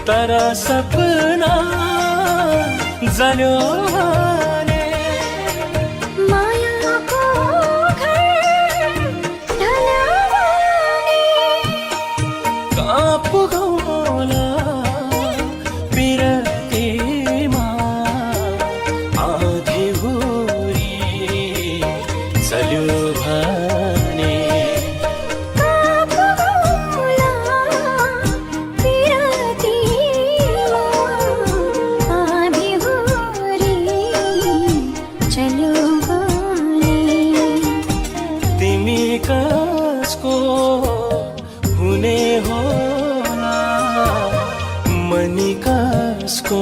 तारा सपना जान्यो भने मायाको घर ढल्यो भने कहाँ पुगौला पिरतीमा आधी हुरी चल्यो भने तिमी कसको हुने होला मनी कसको